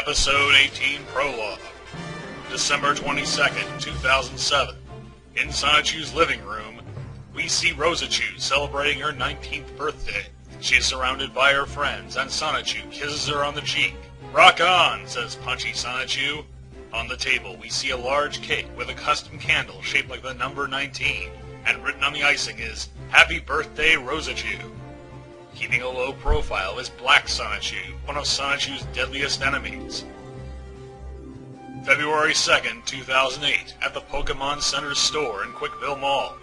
Episode 18 Prologue. December 22nd, 2007. In Sonichu's living room, we see Sonichu celebrating her 19th birthday. She is surrounded by her friends, and Sonichu kisses her on the cheek. "Rock on," says punchy Sonichu. On the table, we see a large cake with a custom candle shaped like the number 19, and written on the icing is, "Happy Birthday, Sonichu." Keeping a low profile is Black Sonichu, one of Sonichu's deadliest enemies. February 2nd, 2008, at the Pokemon Center store in Quickville Mall.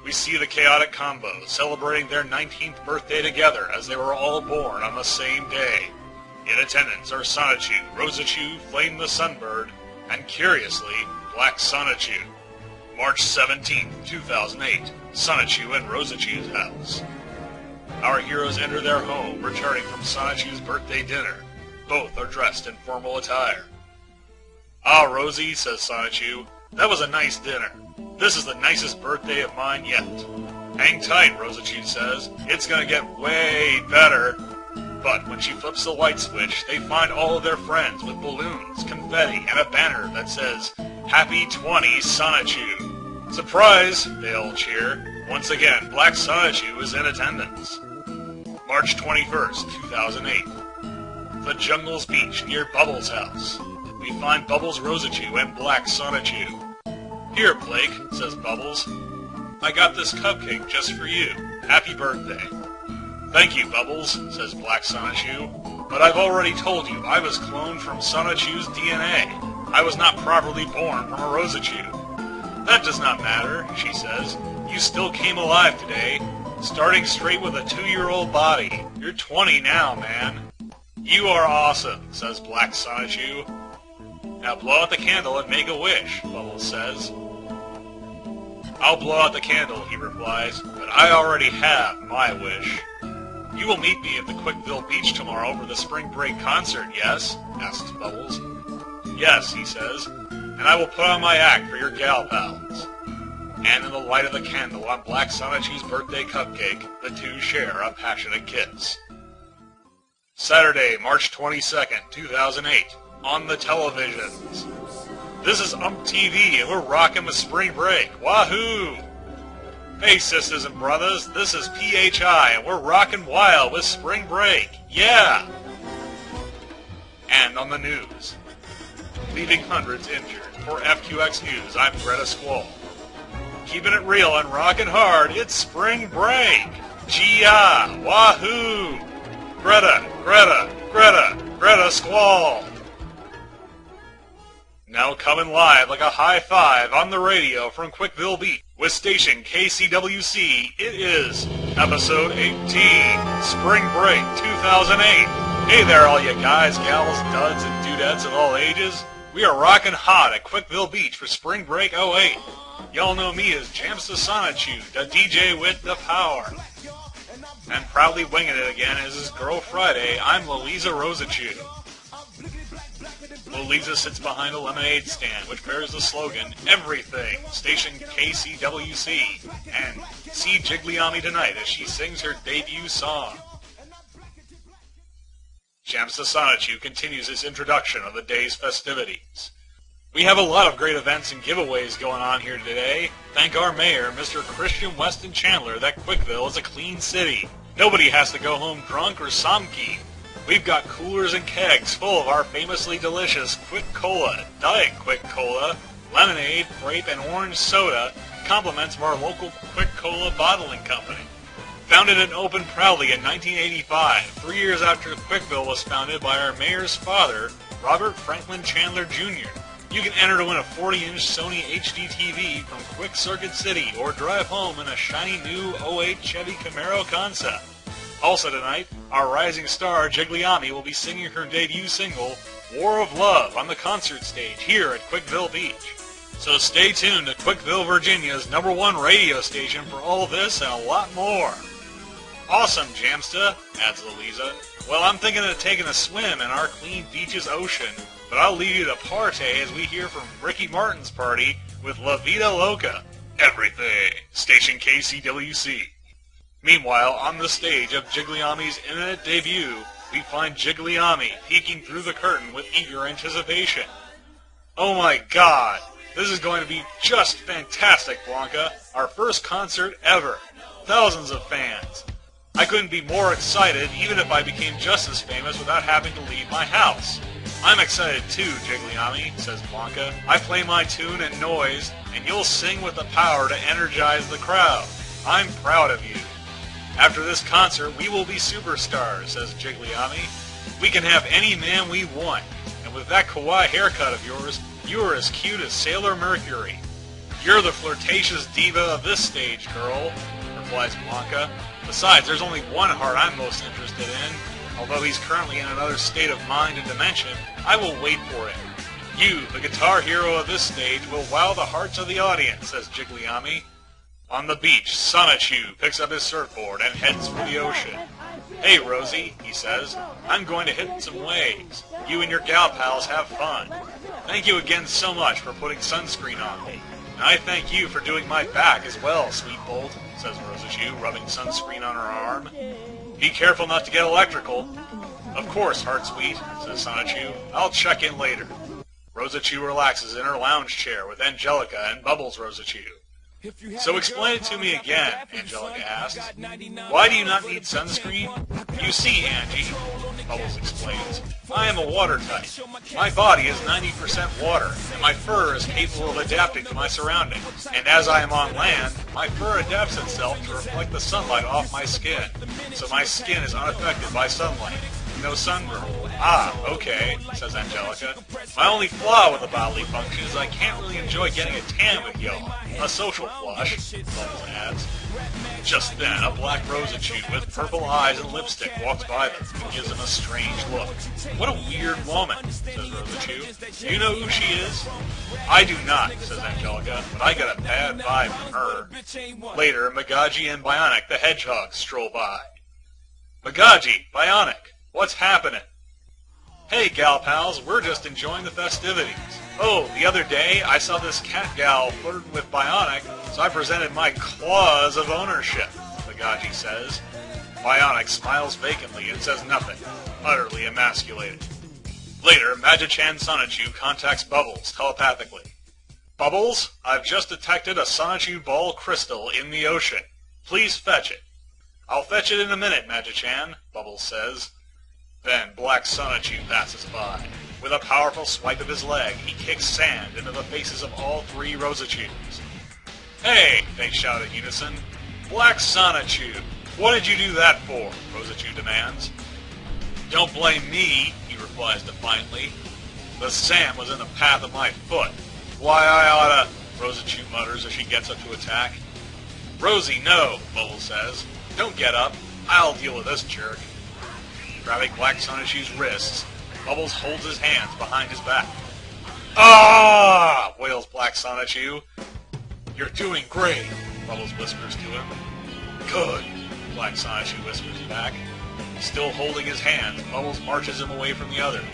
We see the Chaotic Combo celebrating their 19th birthday together as they were all born on the same day. In attendance are Sonichu, Sonichu, Flame the Sunbird, and curiously, Black Sonichu. March 17th, 2008, Sonichu and Sonichu's house. Our heroes enter their home, returning from Sonichu's birthday dinner. Both are dressed in formal attire. "Ah, Rosie," says Sonichu, "that was a nice dinner. This is the nicest birthday of mine yet." "Hang tight," Sonichu says. "It's gonna get way better." But when she flips the light switch, they find all of their friends with balloons, confetti, and a banner that says, "Happy 20 Sonichu." "Surprise!" they all cheer. Once again, Black Sonichu is in attendance. March 21st, 2008. The Jungle's Beach near Bubbles' house. We find Bubbles, Sonichu, and Black Sonichu. "Here, Blake," says Bubbles. "I got this cupcake just for you. Happy birthday." "Thank you, Bubbles," says Black Sonichu. "But I've already told you I was cloned from Sonichu's DNA. I was not properly born from a Sonichu." "That does not matter," she says. "You still came alive today, starting straight with a 2-year-old body. You're 20 now, man." "You are awesome," says Black Sonichu. "Now blow out the candle and make a wish," Bubbles says. "I'll blow out the candle," he replies, "but I already have my wish." "You will meet me at the Quickville Beach tomorrow for the spring break concert, yes?" asks Bubbles. "Yes," he says, "and I will put on my act for your gal pals." And in the light of the candle on Black Sonichu's birthday cupcake, the two share a passionate kiss. Saturday, March 22nd, 2008, on the televisions. This is TV, and we're rocking with spring break. Wahoo! Hey, sisters and brothers, this is PHI, and we're rocking wild with spring break. Yeah! And on the news, leaving hundreds injured. For FQX News, I'm Greta Squall. Keeping it real and rocking hard, it's spring break! Gia! Wahoo! Greta, Greta, Greta, Greta Squall! Now coming live like a high five on the radio from Quickville Beach with station KCWC, it is Episode 18, Spring Break 2008. Hey there all you guys, gals, duds, and dudettes of all ages. We are rocking hot at Quickville Beach for Spring Break 08. Y'all know me as Jamsta Sonichu, the DJ with the power. And proudly winging it again as his girl Friday, I'm Louisa Sonichu. Louisa sits behind a lemonade stand which bears the slogan, "Everything, station KCWC," and see Jigglyami tonight as she sings her debut song. Jamsta Sonichu continues his introduction of the day's festivities. We have a lot of great events and giveaways going on here today. Thank our mayor, Mr. Christian Weston Chandler, that Quickville is a clean city. Nobody has to go home drunk or somky. We've got coolers and kegs full of our famously delicious Quick Cola, Diet Quick Cola, lemonade, grape, and orange soda, compliments of our local Quick Cola bottling company. Founded and opened proudly in 1985, 3 years after Quickville was founded by our mayor's father, Robert Franklin Chandler Jr. You can enter to win a 40-inch Sony HD TV from Quick Circuit City or drive home in a shiny new 08 Chevy Camaro Concept. Also tonight, our rising star Jigglyami will be singing her debut single, War of Love, on the concert stage here at Quickville Beach. So stay tuned to Quickville, Virginia's #1 radio station for all this and a lot more. Awesome, Jamsta, adds Louisa. Well, I'm thinking of taking a swim in our clean beaches ocean, but I'll leave you to partay as we hear from Ricky Martin's party with La Vida Loca. Everything, station KCWC. Meanwhile, on the stage of Jigglyami's imminent debut, we find Jigglyami peeking through the curtain with eager anticipation. Oh my god! This is going to be just fantastic, Blanca! Our first concert ever! Thousands of fans! I couldn't be more excited even if I became just as famous without having to leave my house. I'm excited too, Jigglyami, says Blanca. I play my tune and noise, and you'll sing with the power to energize the crowd. I'm proud of you. After this concert, we will be superstars, says Jigglyami. We can have any man we want, and with that kawaii haircut of yours, you are as cute as Sailor Mercury. You're the flirtatious diva of this stage, girl, replies Blanca. Besides, there's only one heart I'm most interested in. Although he's currently in another state of mind and dimension, I will wait for him. You, the guitar hero of this stage, will wow the hearts of the audience, says Jigglyami. On the beach, Sonichu picks up his surfboard and heads for the ocean. Hey, Rosie, he says, I'm going to hit some waves. You and your gal pals have fun. Thank you again so much for putting sunscreen on me. And I thank you for doing my back as well, Sweet Bolt, says Rosiju, rubbing sunscreen on her arm. Be careful not to get electrical. Of course, Heartsweet, says Sonichu. I'll check in later. Rosiju relaxes in her lounge chair with Angelica and Bubbles Rosiju. So explain it to me again, Angelica asks. Why do you not need sunscreen? You see, Angie, Bubbles explains, I am a water type. My body is 90% water, and my fur is capable of adapting to my surroundings. And as I am on land, my fur adapts itself to reflect the sunlight off my skin, so my skin is unaffected by sunlight. No sunburn. Ah, okay, says Angelica. My only flaw with the bodily function is I can't really enjoy getting a tan with y'all. A social flush, Bubbles adds. Just then, a black Rosiju with purple eyes and lipstick walks by them and gives them a strange look. What a weird woman, says Rosiju. Do you know who she is? I do not, says Angelica, but I got a bad vibe from her. Later, Magaji and Bionic the Hedgehog stroll by. Magaji, Bionic, what's happening? Hey, gal pals, we're just enjoying the festivities. Oh, the other day, I saw this cat gal flirting with Bionic, so I presented my claws of ownership, Magaji says. Bionic smiles vacantly and says nothing, utterly emasculated. Later, Magichan Sonichu contacts Bubbles telepathically. Bubbles, I've just detected a Sonichu ball crystal in the ocean. Please fetch it. I'll fetch it in a minute, Magichan, Bubbles says. Then Black Sonichu passes by. With a powerful swipe of his leg, he kicks sand into the faces of all three Rosachus. Hey, they shout in unison. Black Sonichu, what did you do that for? Rosachu demands. Don't blame me, he replies defiantly. The sand was in the path of my foot. Why, I oughta... Rosachu mutters as she gets up to attack. Rosie, no, Bubbles says. Don't get up. I'll deal with this jerk. Grabbing Black Sonichu's wrists, Bubbles holds his hands behind his back. Ah! Wails Black Sonichu. You're doing great, Bubbles whispers to him. Good, Black Sonichu whispers back. Still holding his hands, Bubbles marches him away from the others.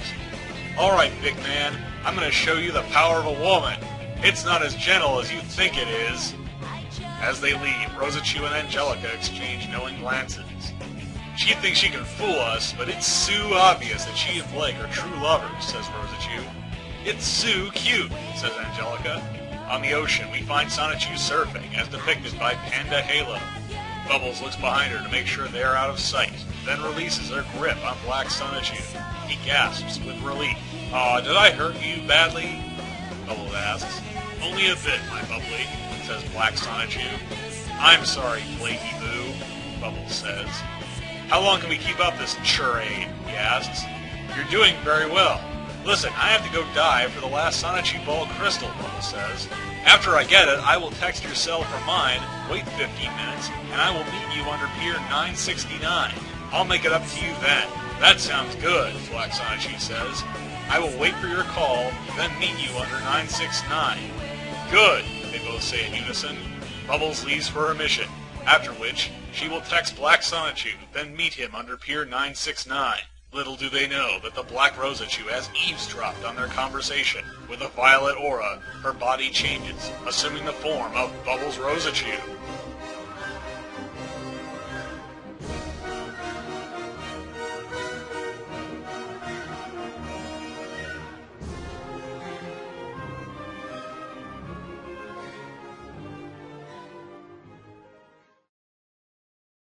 Alright, big man, I'm gonna show you the power of a woman. It's not as gentle as you think it is. As they leave, Rosachu and Angelica exchange knowing glances. She thinks she can fool us, but it's so obvious that she and Blake are true lovers, says Rosachu. It's so cute, says Angelica. On the ocean, we find Sonichu surfing, as depicted by Panda Halo. Bubbles looks behind her to make sure they are out of sight, then releases her grip on Black Sonichu. He gasps with relief. Aw, did I hurt you badly? Bubbles asks. Only a bit, my bubbly, says Black Sonichu. I'm sorry, Blakey Boo, Bubbles says. How long can we keep up this charade? He asks. You're doing very well. Listen, I have to go dive for the last Sonichu Ball crystal, Bubbles says. After I get it, I will text your cell for mine, wait 15 minutes, and I will meet you under Pier 969. I'll make it up to you then. That sounds good, Black Sonichu says. I will wait for your call, then meet you under 969. Good, they both say in unison. Bubbles leaves for her mission, after which she will text Black Sonichu, then meet him under Pier 969. Little do they know that the Black Rosachu has eavesdropped on their conversation. With a violet aura, her body changes, assuming the form of Bubbles Rosachu.